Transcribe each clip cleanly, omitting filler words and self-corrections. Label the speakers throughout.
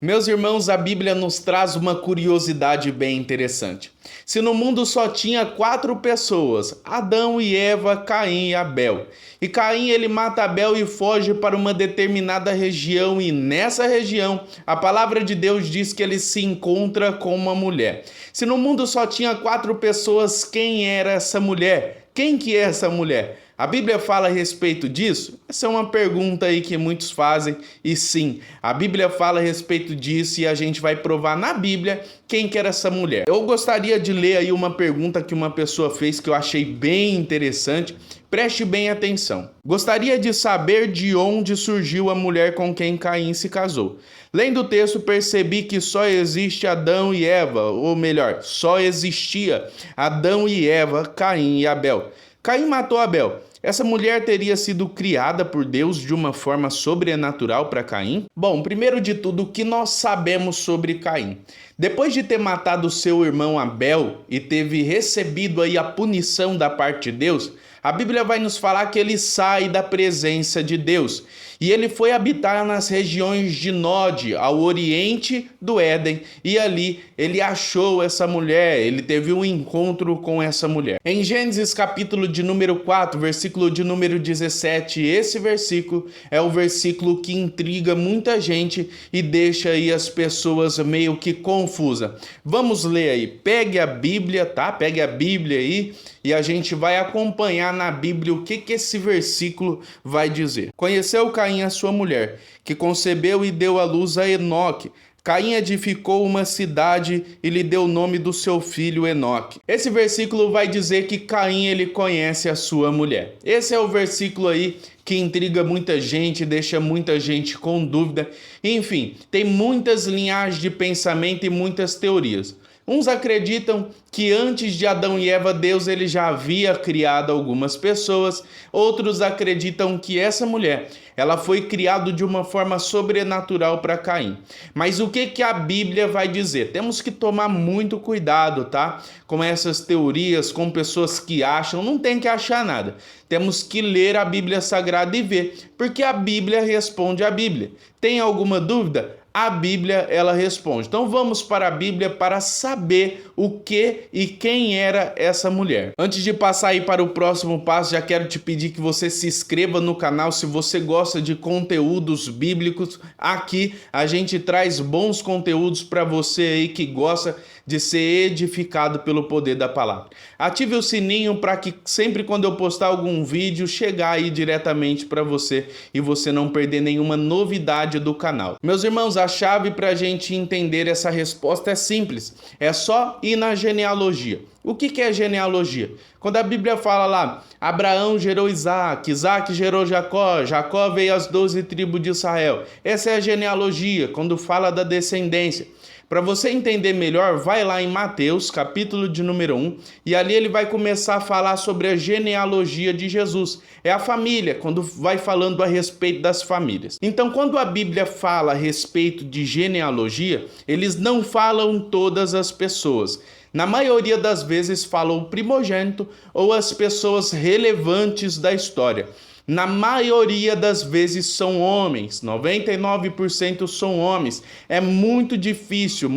Speaker 1: Meus irmãos, a Bíblia nos traz uma curiosidade bem interessante. Se no mundo só tinha 4 pessoas, Adão e Eva, Caim e Abel, e Caim ele mata Abel e foge para uma determinada região, e nessa região a palavra de Deus diz que ele se encontra com uma mulher. Se no mundo só tinha 4 pessoas, quem era essa mulher? Quem que é essa mulher? A Bíblia fala a respeito disso? Essa é uma pergunta aí que muitos fazem, e sim, a Bíblia fala a respeito disso e a gente vai provar na Bíblia quem que era essa mulher. Eu gostaria de ler aí uma pergunta que uma pessoa fez que eu achei bem interessante. Preste bem atenção. Gostaria de saber de onde surgiu a mulher com quem Caim se casou. Lendo o texto, percebi que só existe Adão e Eva, ou melhor, só existia Adão e Eva, Caim e Abel. Caim matou Abel. Essa mulher teria sido criada por Deus de uma forma sobrenatural para Caim? Bom, primeiro de tudo, o que nós sabemos sobre Caim? Depois de ter matado seu irmão Abel e teve recebido aí a punição da parte de Deus, a Bíblia vai nos falar que ele sai da presença de Deus e ele foi habitar nas regiões de Nod, ao oriente do Éden, e ali ele achou essa mulher, ele teve um encontro com essa mulher. Em Gênesis capítulo de número 4, versículo de número 17, esse versículo é o versículo que intriga muita gente e deixa aí as pessoas meio que confusas. Vamos ler aí, pegue a Bíblia, tá? Pegue a Bíblia aí e a gente vai acompanhar na Bíblia o que esse versículo vai dizer. Conheceu Caim a sua mulher, que concebeu e deu à luz a Enoque. Caim edificou uma cidade e lhe deu o nome do seu filho Enoque. Esse versículo vai dizer que Caim ele conhece a sua mulher. Esse é o versículo aí que intriga muita gente, deixa muita gente com dúvida. Enfim, tem muitas linhagens de pensamento e muitas teorias. Uns acreditam que antes de Adão e Eva, Deus ele já havia criado algumas pessoas. Outros acreditam que essa mulher ela foi criada de uma forma sobrenatural para Caim. Mas o que a Bíblia vai dizer? Temos que tomar muito cuidado, tá? Com essas teorias, com pessoas que acham. Não tem que achar nada. Temos que ler a Bíblia Sagrada e ver, porque a Bíblia responde a Bíblia. Tem alguma dúvida? A Bíblia, ela responde. Então vamos para a Bíblia para saber o que e quem era essa mulher. Antes de passar aí para o próximo passo, já quero te pedir que você se inscreva no canal se você gosta de conteúdos bíblicos. Aqui a gente traz bons conteúdos para você aí que gosta de ser edificado pelo poder da palavra. Ative o sininho para que sempre quando eu postar algum vídeo, chegar aí diretamente para você e você não perder nenhuma novidade do canal. Meus irmãos, a chave para a gente entender essa resposta é simples. É só ir na genealogia. O que é genealogia? Quando a Bíblia fala lá, Abraão gerou Isaac, Isaac gerou Jacó, Jacó veio às 12 tribos de Israel. Essa é a genealogia, quando fala da descendência. Para você entender melhor, vai lá em Mateus, capítulo de número 1, e ali ele vai começar a falar sobre a genealogia de Jesus. É a família, quando vai falando a respeito das famílias. Então, quando a Bíblia fala a respeito de genealogia, eles não falam todas as pessoas. Na maioria das vezes falam o primogênito ou as pessoas relevantes da história. Na maioria das vezes são homens, 99% são homens. É muito difícil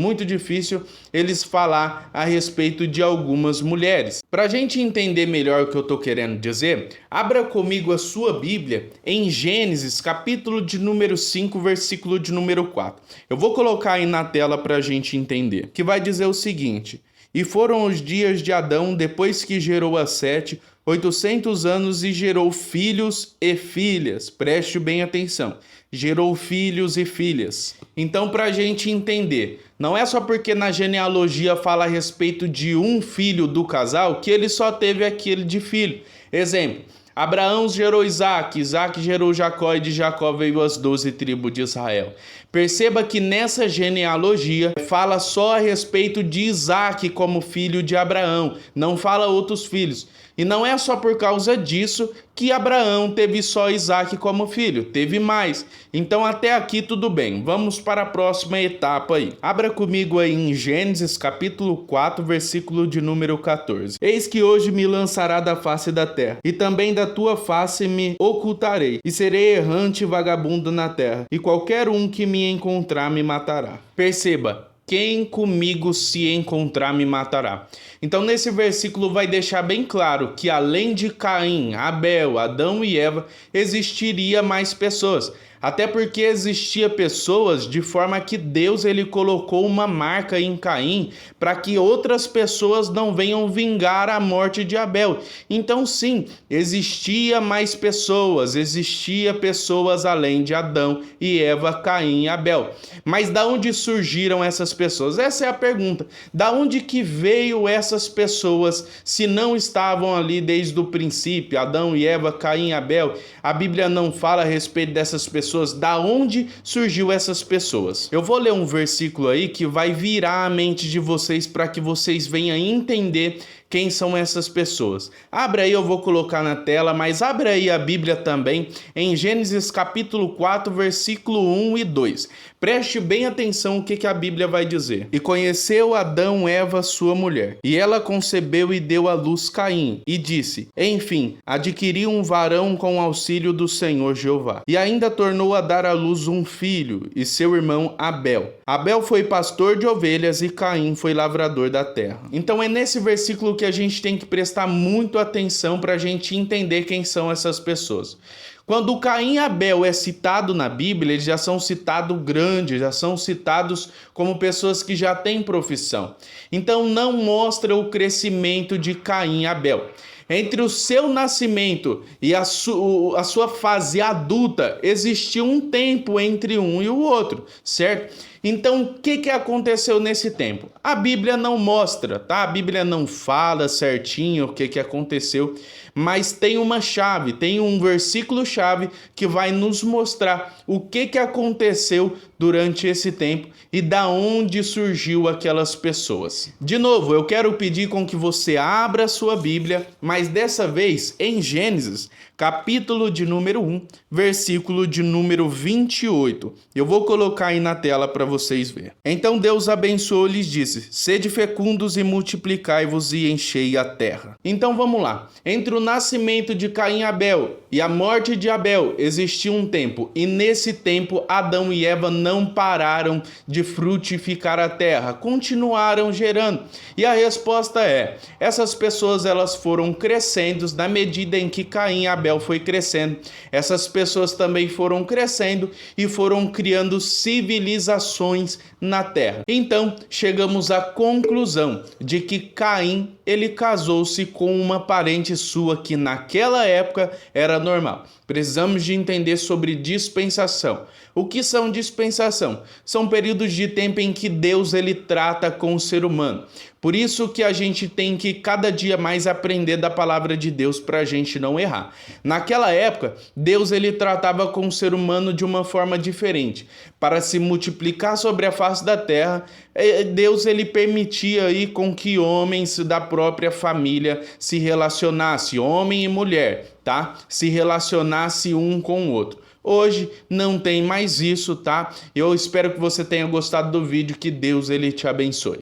Speaker 1: eles falar a respeito de algumas mulheres. Para a gente entender melhor o que eu estou querendo dizer, abra comigo a sua Bíblia em Gênesis, capítulo de número 5, versículo de número 4. Eu vou colocar aí na tela para a gente entender, que vai dizer o seguinte: e foram os dias de Adão, depois que gerou a Sete, 800 anos e gerou filhos e filhas. Preste bem atenção. Gerou filhos e filhas. Então, para a gente entender, não é só porque na genealogia fala a respeito de um filho do casal que ele só teve aquele de filho. Exemplo. Abraão gerou Isaac, Isaac gerou Jacó e de Jacó veio as 12 tribos de Israel. Perceba que nessa genealogia fala só a respeito de Isaac como filho de Abraão, não fala outros filhos. E não é só por causa disso que Abraão teve só Isaque como filho, teve mais. Então até aqui tudo bem, vamos para a próxima etapa aí. Abra comigo aí em Gênesis capítulo 4, versículo de número 14. Eis que hoje me lançará da face da terra, e também da tua face me ocultarei, e serei errante e vagabundo na terra, e qualquer um que me encontrar me matará. Perceba, quem comigo se encontrar me matará. Então nesse versículo vai deixar bem claro que além de Caim, Abel, Adão e Eva, existiria mais pessoas. Até porque existia pessoas de forma que Deus ele colocou uma marca em Caim para que outras pessoas não venham vingar a morte de Abel. Então sim, existia mais pessoas, existia pessoas além de Adão e Eva, Caim e Abel. Mas da onde surgiram essas pessoas? Essa é a pergunta. Da onde que veio essas pessoas se não estavam ali desde o princípio? Adão e Eva, Caim e Abel. A Bíblia não fala a respeito dessas pessoas. Da onde surgiu essas pessoas? Eu vou ler um versículo aí que vai virar a mente de vocês para que vocês venham entender quem são essas pessoas. Abra aí, eu vou colocar na tela, mas abra aí a Bíblia também, em Gênesis capítulo 4, versículo 1 e 2. Preste bem atenção o que a Bíblia vai dizer. E conheceu Adão Eva, sua mulher, e ela concebeu e deu à luz Caim, e disse, enfim, adquiri um varão com auxílio do Senhor Jeová. E ainda tornou a dar à luz um filho, e seu irmão Abel. Abel foi pastor de ovelhas e Caim foi lavrador da terra. Então é nesse versículo que a gente tem que prestar muito atenção para a gente entender quem são essas pessoas. Quando Caim e Abel é citado na Bíblia, eles já são citados grandes, já são citados como pessoas que já têm profissão. Então não mostra o crescimento de Caim e Abel. Entre o seu nascimento e a sua fase adulta, existiu um tempo entre um e o outro, certo? Então, o que aconteceu nesse tempo? A Bíblia não mostra, tá? A Bíblia não fala certinho o que aconteceu, mas tem uma chave, tem um versículo-chave que vai nos mostrar o que aconteceu durante esse tempo e da onde surgiu aquelas pessoas. De novo, eu quero pedir com que você abra a sua Bíblia, mas dessa vez em Gênesis, capítulo de número 1, versículo de número 28. Eu vou colocar aí na tela para vocês verem. Então Deus abençoou e lhes disse, sede fecundos e multiplicai-vos e enchei a terra. Então vamos lá. Entre o nascimento de Caim e Abel e a morte de Abel existiu um tempo, e nesse tempo Adão e Eva não pararam de frutificar a terra, continuaram gerando. E a resposta é, essas pessoas elas foram crescendo na medida em que Caim e Abel foi crescendo. Essas pessoas também foram crescendo e foram criando civilizações na terra. Então, chegamos à conclusão de que Caim, ele casou-se com uma parente sua que naquela época era normal. Precisamos de entender sobre dispensação. O que são dispensação? São períodos de tempo em que Deus ele trata com o ser humano. Por isso que a gente tem que cada dia mais aprender da palavra de Deus para a gente não errar. Naquela época, Deus ele tratava com o ser humano de uma forma diferente. Para se multiplicar sobre a face da terra, Deus ele permitia aí com que homens da própria família se relacionassem, homem e mulher, tá? Se relacionasse um com o outro. Hoje não tem mais isso, tá? Eu espero que você tenha gostado do vídeo, que Deus ele te abençoe.